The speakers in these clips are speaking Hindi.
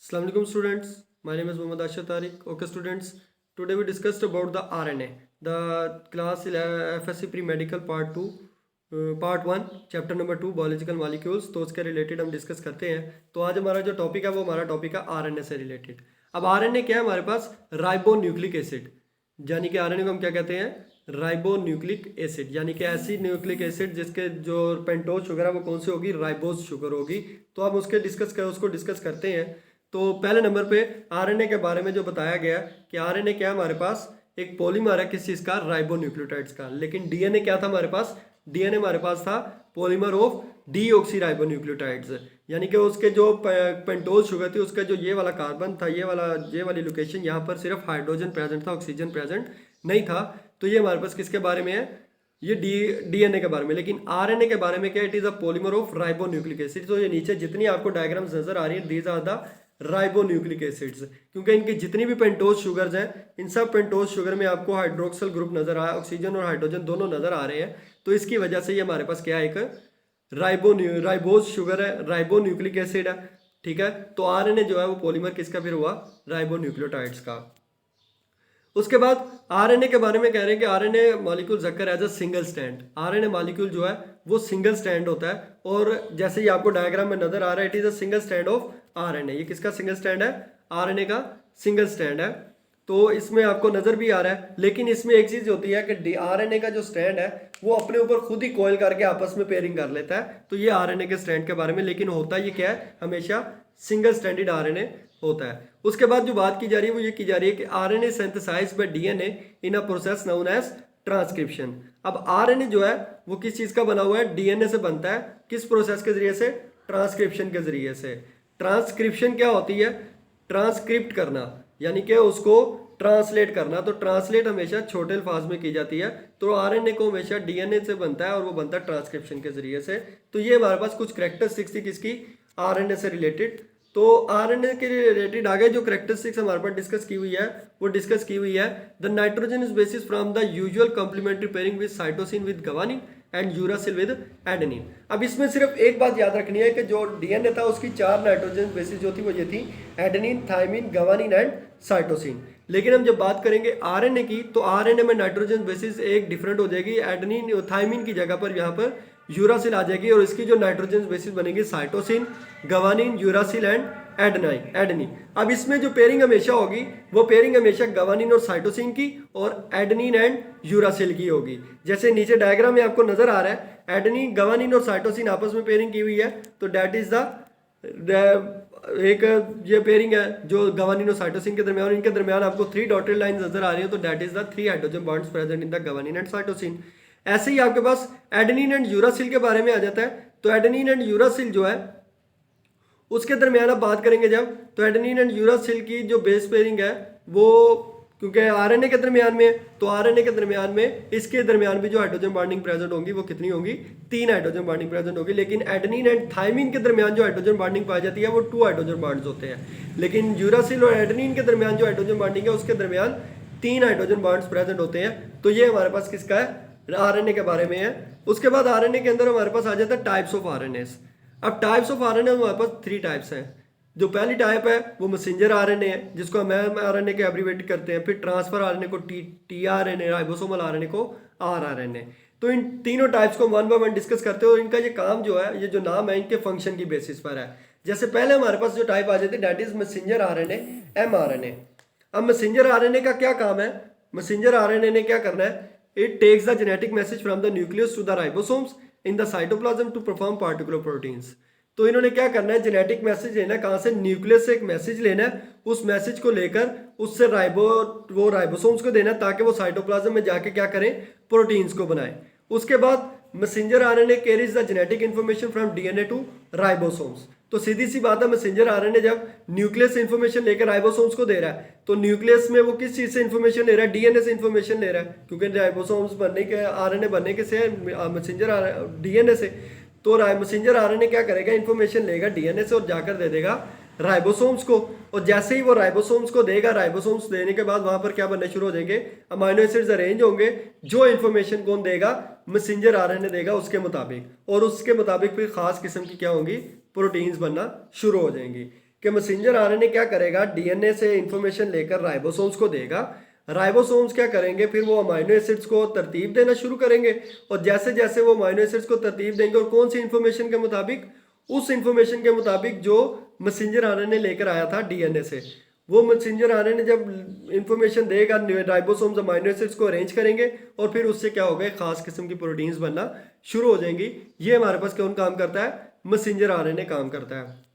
Assalamu alaikum students, my name is Ashar Tariq. Okay students, today we discussed about the RNA, the class F.Sc pre-medical part 2, part 1, chapter number 2 biological molecules. तो उसके रिलेटेड हम डिस्कस करते हैं। तो आज हमारा जो टॉपिक है वो हमारा टॉपिक है RNA से रिलेटेड। अब RNA क्या है हमारे पास? राइबोन्यूक्लिक एसिड, यानी कि RNA को हम क्या कहते हैं? राइबोन्यूक्लिक एसिड, यानी कि ऐसी न्यूक्लिक एसिड जिसके जो पेंटोज शुगर है वो कौन सी होगी? राइबोज शुगर होगी। तो अब उसको डिस्कस करते हैं। तो पहले नंबर पे आरएनए के बारे में जो बताया गया कि आरएनए क्या है हमारे पास? एक पॉलीमर है किस चीज़ का? राइबोन्यूक्लियोटाइड्स का। लेकिन डीएनए क्या था हमारे पास? डीएनए हमारे पास था पॉलीमर ऑफ डीऑक्सी राइबोन्यूक्लियोटाइड्स, यानी कि उसके जो पेंटोज शुगर थी उसका जो ये वाला कार्बन था, ये वाली लोकेशन, यहाँ पर सिर्फ हाइड्रोजन प्रेजेंट था, ऑक्सीजन प्रेजेंट नहीं था। तो ये हमारे पास किसके बारे में है? ये डीएनए के बारे में। लेकिन आरएनए के बारे में क्या? It is a polymer of ribonucleic acid. तो ये नीचे जितनी आपको डायग्राम्स नजर आ रही है, these are the ribonucleic acids, क्योंकि इनकी जितनी भी पेंटोज शुगर्स हैं, इन सब पेंटोज शुगर में आपको हाइड्रोक्सल ग्रुप नजर आ, ऑक्सीजन और हाइड्रोजन दोनों नजर आ रहे हैं। तो इसकी वजह से ये हमारे पास क्या है? एक राइबोज शुगर है, राइबोन्यूक्लिक एसिड है। ठीक है, तो आरएनए जो है वो पॉलीमर किसका फिर हुआ? राइबोन्यूक्लियोटाइड्स का। उसके बाद आरएनए के बारे में कह रहे हैं कि RNA molecule occur as a single stand. RNA molecule जो है वो सिंगल स्टैंड होता है, और जैसे ही आपको डायग्राम में नजर आ रहा है, it is a single stand of RNA. ये किसका सिंगल स्टैंड है? आरएनए का सिंगल स्टैंड है। तो इसमें आपको नजर भी आ रहा है। लेकिन इसमें एक चीज होती है कि आरएनए का जो स्टैंड है वो अपने ऊपर खुद ही कॉइल करके आपस में पेयरिंग कर लेता है। तो ये आरएनए के स्टैंड के बारे में। लेकिन होता ये क्या है? हमेशा सिंगल स्टैंडर्ड आरएनए होता है। उसके बाद जो बात की जा रही है वो ये की जा रही है कि RNA synthesised by DNA in a process known as transcription. अब आरएनए जो है वो किस चीज का बना हुआ है? डीएनए से बनता है। किस प्रोसेस के जरिए से? ट्रांसक्रिप्शन के जरिए से। ट्रांसक्रिप्शन क्या होती है? ट्रांसक्रिप्ट करना, यानी कि उसको ट्रांसलेट करना। तो ट्रांसलेट हमेशा छोटे अल्फाज में की जाती है। तो आरएनए को हमेशा डीएनए से बनता है और वो बनता है ट्रांसक्रिप्शन के जरिए से। तो ये हमारे पास कुछ कैरेक्टरिस्टिक्स थी किसकी? आरएनए से रिलेटेड। तो आरएनए के रिलेटेड आगे जो कैरेक्टरिस्टिक्स हमारे पास डिस्कस की हुई है वो डिस्कस की हुई है। The nitrogen is bases from the usual complementary pairing with cytosine with guanine and uracil with adenine. अब इसमें सिर्फ एक बात याद रखनी है कि जो डीएनए था उसकी 4 नाइट्रोजन बेसिस जो थी वो ये थी: एडेनिन, थायमिन, गवानिन एंड साइटोसिन। लेकिन हम जब बात करेंगे आरएनए की, तो आरएनए में नाइट्रोजन बेसिस एक डिफरेंट हो जाएगी। एडेनिन, थायमिन की जगह पर यहाँ पर यूरासिल आ जाएगी, और इसकी जो नाइट्रोजन बेसिस बनेगी साइटोसिन, गवानिन, यूरासिल एंड एडेनिन। अब इसमें जो पेयरिंग हमेशा होगी वो पेयरिंग हमेशा गवानिन और साइटोसिन की और एडेनिन एंड यूरासिल की होगी। जैसे नीचे डायग्राम में आपको नजर आ रहा है, एडेनिन, गवानिन और साइटोसिन आपस में पेयरिंग की हुई है। तो दैट इज एक ये पेयरिंग है जो गवानिन और साइटोसिन के दरमियान। इनके दरमियान आपको 3 डॉटेड लाइन नजर आ रही है। तो that is the 3 hydrogen bonds present in the guanine and cytosine. ऐसे ही आपके पास एडेनिन एंड यूरासिल के बारे में आ जाता है। तो एडेनिन एंड यूरासिल जो है उसके दरमियान आप बात करेंगे जब, तो एडेनिन एंड यूरासिल की जो बेस पेयरिंग है वो, क्योंकि आरएनए के दरमियान में, तो आरएनए के दरमियान में इसके दरमियान भी जो हाइड्रोजन बॉन्डिंग प्रेजेंट होंगी वो कितनी होंगी? 3 हाइड्रोजन बॉन्डिंग प्रेजेंट होगी। लेकिन एडेनिन एंड थायमिन के दरमियान जो हाइड्रोजन बॉन्डिंग पाई जाती है वो 2 हाइड्रोजन बॉन्ड्स होते हैं। लेकिन यूरासिल और एडेनिन के दरमियान जो हाइड्रोजन बॉन्डिंग है उसके दरमियान 3 हाइड्रोजन बॉन्ड्स प्रेजेंट होते हैं। तो ये हमारे पास किसका है? आरएनए के बारे में है। उसके बाद आरएनए के अंदर हमारे पास आ जाता है टाइप्स ऑफ आरएनएस। अब टाइप्स ऑफ आरएनए हमारे पास 3 टाइप्स हैं। जो पहली टाइप है वो मैसेंजर आरएनए है, जिसको हम आरएनए के एब्रीवेट करते हैं। फिर ट्रांसफर आरएनए को टीआरएनए, राइबोसोमल आरएनए को आरआरएनए। तो इन तीनों टाइप्स को 1 बाय 1 डिस्कस करते हैं, और इनका ये काम जो है, ये जो नाम है, इनके फंक्शन की बेसिस पर है। जैसे पहले हमारे पास जो टाइप आ जाती है that is messenger RNA, mRNA. अब मैसेंजर आरएनए का क्या काम है? मैसेंजर आरएनए ने क्या करना है? It takes the genetic message from the nucleus to the ribosomes in the cytoplasm to perform particular proteins. तो इन्होंने क्या करना है? जेनेटिक मैसेज लेना है। कहाँ से? न्यूक्लियस से एक मैसेज लेना है। उस मैसेज को लेकर उससे वो राइबोसोम्स को देना है, ताकि वो साइटोप्लाज्म में जाके क्या करें? प्रोटीन्स को बनाए। उसके बाद messenger RNA carries the genetic information from DNA to ribosomes. तो सीधी सी बात है, मैसेंजर आरएनए जब न्यूक्लियस से इंफॉर्मेशन लेकर राइबोसोम्स को दे रहा है, तो न्यूक्लियस में वो किस चीज से इंफॉर्मेशन ले रहा है? डीएनए से इंफॉर्मेशन ले रहा है, क्योंकि राइबोसोम्स बनने के, आरएनए बनने के से मैसेंजर डीएनए से। तो मैसेंजर आरएनए क्या करेगा? इंफॉर्मेशन लेगा डीएनए से और जाकर दे देगा राइबोसोम्स को। और जैसे ही वो राइबोसोम्स को देगा, राइबोसोम्स देने के बाद वहां पर क्या बनने शुरू हो जाएंगे? अमाइनो एसिड्स अरेंज होंगे। जो इंफॉर्मेशन कौन देगा? मैसेंजर आरएनए देगा उसके मुताबिक, और उसके मुताबिक फिर खास किस्म की क्या होंगी? प्रोटीन्स बनना शुरू हो जाएंगी। कि मैसेंजर आरएनए क्या करेगा, डीएनए से इंफॉर्मेशन लेकर राइबोसोम्स को देगा। राइबोसोम्स क्या करेंगे, फिर वो अमाइनो एसिड्स को तरतीब देना शुरू करेंगे, और जैसे जैसे वो अमाइनो एसिड्स को तरतीब देंगे, और कौन सी इंफॉर्मेशन के मुताबिक, उस इंफॉर्मेशन के मुताबिक जो मैसेंजर आरएनए लेकर आया था डीएनए से। वो मैसेंजर आरएनए जब इंफॉर्मेशन देगा, राइबोसोम्स अमाइनो एसिड्स को अरेंज करेंगे, और फिर उससे क्या होगा, खास किस्म की प्रोटीन्स बनना शुरू हो जाएंगी। ये हमारे पास कौन काम करता है, मैसेंजर आरएनए काम करता है।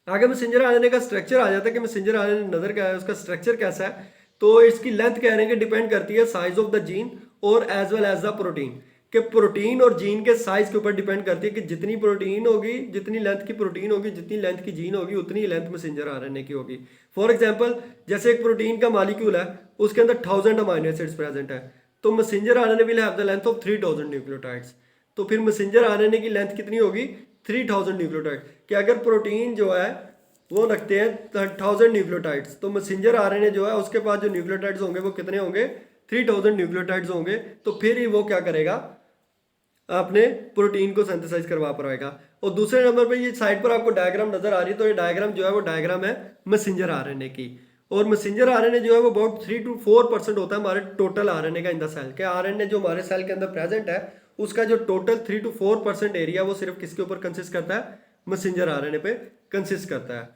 आगे मैसेंजर आरएनए का स्ट्रक्चर आ जाता है कि मैसेंजर आरएनए नजर क्या है, उसका स्ट्रक्चर कैसा है। तो इसकी लेंथ कह रहे हैं कि डिपेंड करती है साइज ऑफ द जीन और as well as the protein, कि प्रोटीन और जीन के साइज के ऊपर डिपेंड करती है कि जितनी प्रोटीन होगी, जितनी लेंथ की प्रोटीन होगी, जितनी लेंथ की जीन होगी, उतनी ही लेंथ मैसेंजर आरएनए की होगी। फॉर एग्जांपल, जैसे एक प्रोटीन का मॉलिक्यूल है, उसके अंदर 1000 अमाइनो एसिड्स प्रेजेंट है, तो messenger RNA will have the length of 3000 nucleotides. तो फिर मैसेंजर आरएनए की लेंथ कितनी होगी, 3000 न्यूक्लियोटाइड। कि अगर प्रोटीन जो है वो रखते हैं 1000 न्यूक्लियोटाइड्स, तो मैसेंजर आरएनए जो है उसके पास जो न्यूक्लियोटाइड्स होंगे वो कितने होंगे, 3000 न्यूक्लियोटाइड्स होंगे। तो फिर ही वो क्या करेगा, अपने प्रोटीन को सिंथेसाइज करवा पाएगा। और दूसरे नंबर पे ये साइड पर आपको डायग्राम नजर आ रही है, तो ये डायग्राम जो है वो डायग्राम है मैसेंजर आरएनए की। और मैसेंजर आरएनए जो है वो अबाउट 3 to 4% होता है हमारे टोटल आरएनए का इन द सेल। के आरएनए जो हमारे सेल के अंदर प्रेजेंट है, उसका जो टोटल 3 to 4% एरिया वो सिर्फ किसके ऊपर कंसिस्ट करता है, मैसेंजर आरएनए पे कंसिस्ट करता है।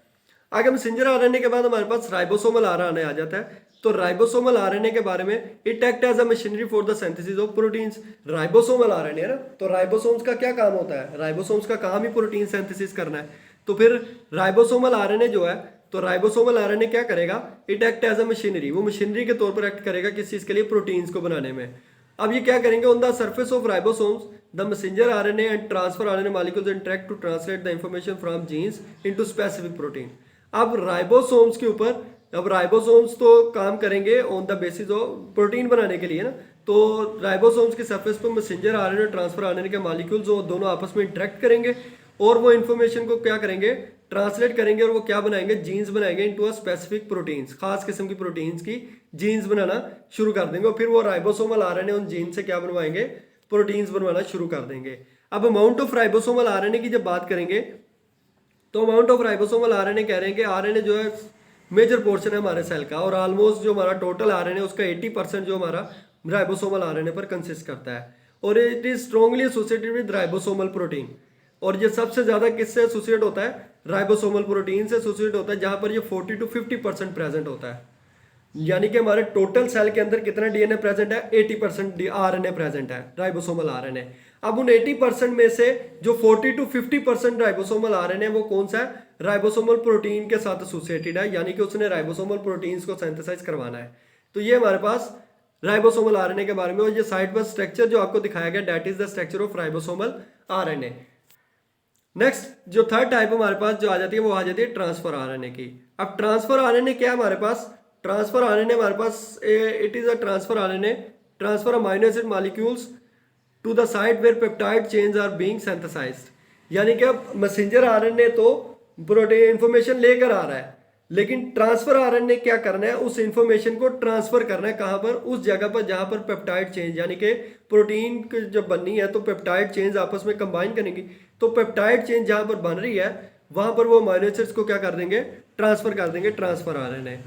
आगे मैसेंजर आरएनए के बाद हमारे पास राइबोसोमल आरएनए आ जाता है। तो राइबोसोमल आरएनए के बारे में, it act as a machinery for the synthesis of proteins. Ribosomal RNA है ना, तो राइबोसोम्स का क्या काम होता है, राइबोसोम्स का काम ही प्रोटीन सिंथेसिस करना है। तो फिर राइबोसोमल आरएनए जो है, तो राइबोसोमल आरएनए क्या करेगा, it act as a machinery, वो मशीनरी के तौर पर एक्ट करेगा किस चीज के लिए, प्रोटीन्स को बनाने में। अब ये क्या करेंगे, on the surface of ribosomes the messenger RNA and transfer RNA molecules interact to translate the information from genes into specific protein. अब राइबोसोम्स के ऊपर, अब राइबोसोम्स तो काम करेंगे on the basis of protein बनाने के लिए ना, तो राइबोसोम्स के सरफेस पर मैसेंजर आरएनए और ट्रांसफर आरएनए के मॉलिक्यूल्स दोनों आपस में इंटरेक्ट करेंगे, और वो इन्फॉर्मेशन को क्या करेंगे, ट्रांसलेट करेंगे, और वो क्या बनाएंगे, जीन्स बनाएंगे इनटू अ स्पेसिफिक प्रोटीन्स, खास किस्म की प्रोटीन्स की जीन्स बनाना शुरू कर देंगे। और फिर वो राइबोसोमल आरएनए उन जीन से क्या बनवाएंगे, प्रोटीन्स बनवाना शुरू कर देंगे। अब अमाउंट ऑफ राइबोसोमल आरएनए की जब बात करेंगे, तो अमाउंट ऑफ राइबोसोमल आरएनए कह रहे हैं कि आरएनए जो है मेजर पोर्शन है हमारे सेल का, और ऑलमोस्ट जो हमारा टोटल आरएनए उसका 80% जो हमारा राइबोसोमल आरएनए पर कंसिस्ट करता है, और it is strongly associated with ribosomal protein. और ये सबसे ज्यादा किससे एसोसिएट होता है, राइबोसोमल प्रोटीन से एसोसिएट होता है, जहां पर ये 40 to 50% प्रेजेंट होता है। यानी कि हमारे टोटल सेल के अंदर कितना डीएनए प्रेजेंट है, 80% आरएनए प्रेजेंट है, राइबोसोमल आरएनए। अब उन 80% में से जो 40 to 50% राइबोसोमल आरएनए वो कौन सा है, राइबोसोमल प्रोटीन के साथ एसोसिएटेड है, यानी कि उसने राइबोसोमल प्रोटीन्स को सिंथेसाइज करवाना है। तो ये हमारे पास राइबोसोमल आरएनए के बारे में। और ये साइड पर स्ट्रक्चर जो आपको दिखाया गया, that is the structure of ribosomal RNA. Next जो थर्ड टाइप हमारे पास जो आ जाती है, वो आ जाती है ट्रांसफर आरएनए की। अब ट्रांसफर आरएनए क्या है हमारे पास, ट्रांसफर आरएनए हमारे पास, it is a transfer RNA transfer amino acid molecules to the site where peptide chains are being synthesised. यानी कि अब मैसेंजर आरएनए तो प्रोटीन इंफॉर्मेशन लेकर आ रहा है, लेकिन ट्रांसफर आरएनए क्या करना है, उस इंफॉर्मेशन को ट्रांसफर करना है, कहां पर, उस जगह पर जहां पर पेप्टाइड चेंज, यानी कि प्रोटीन जब बननी है तो पेप्टाइड चेंज आपस में कंबाइन करेंगी, तो पेप्टाइड चेंज जहां पर बन रही है वहां पर वो अमाइनो एसिड्स को क्या कर देंगे, ट्रांसफर कर देंगे, ट्रांसफर आरएनए।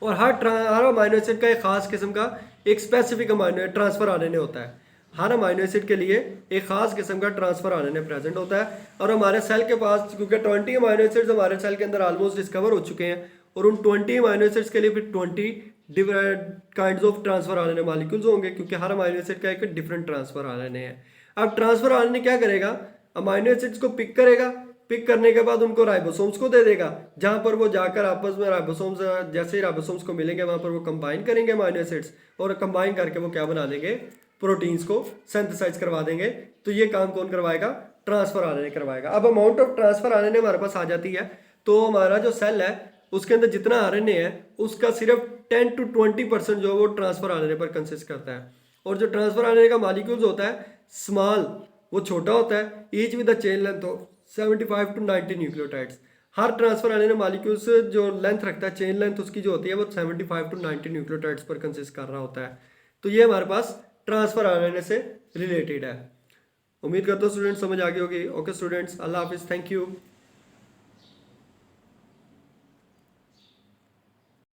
और हर अमाइनो एसिड का एक खास किस्म का एक स्पेसिफिक अमाइनो ट्रांसफर आरएनए होता है। हर अमाइनो एसिड के लिए एक खास किस्म का ट्रांसफर आरएनए प्रेजेंट होता है। और हमारे सेल के पास क्योंकि 20 अमाइनो एसिड्स हमारे सेल के अंदर ऑलमोस्ट डिस्कवर हो चुके हैं, और उन 20 अमाइनो एसिड्स के लिए फिर 20 different kinds of transfer RNA molecules होंगे, क्योंकि हर अमाइनो एसिड का एक डिफरेंट ट्रांसफर आरएनए है। अब ट्रांसफर आरएनए क्या करेगा, अमाइनो एसिड्स को पिक करेगा, पिक करने के बाद उनको राइबोसोम्स को दे देगा, जहां पर वो जाकर आपस में राइबोसोम्स, जैसे ही राइबोसोम्स को मिलेंगे वहां पर वो कंबाइन करेंगे अमाइनो एसिड्स, और कंबाइन करके वो क्या बना देंगे, प्रोटीन्स को सिंथेसाइज करवा देंगे। तो ये काम कौन करवाएगा, ट्रांसफर आरएनए करवाएगा। अब अमाउंट ऑफ ट्रांसफर आरएनए हमारे पास आ जाती है, तो हमारा जो सेल है उसके अंदर जितना आरएनए है उसका सिर्फ 10 to 20% जो है वो ट्रांसफर आरएनए पर कंसिस्ट करता है। और जो ट्रांसफर आरएनए का मॉलिक्यूल्स होता है स्मॉल, वो छोटा होता है, each with the chain length of 75 to 90 nucleotides. Her transfer RNA molecules जो लेंथ रखता है, चेन लेंथ उसकी जो होती है वो 75 to 90 न्यूक्लियोटाइड्स पर कंसिस्ट कर रहा होता है। तो ये हमारे पास ट्रांसफर आरएनए से रिलेटेड है। उम्मीद करता हूँ स्टूडेंट्स समझ आ गई होगी। ओके स्टूडेंट्स, अल्लाह हाफिज़, थैंक यू।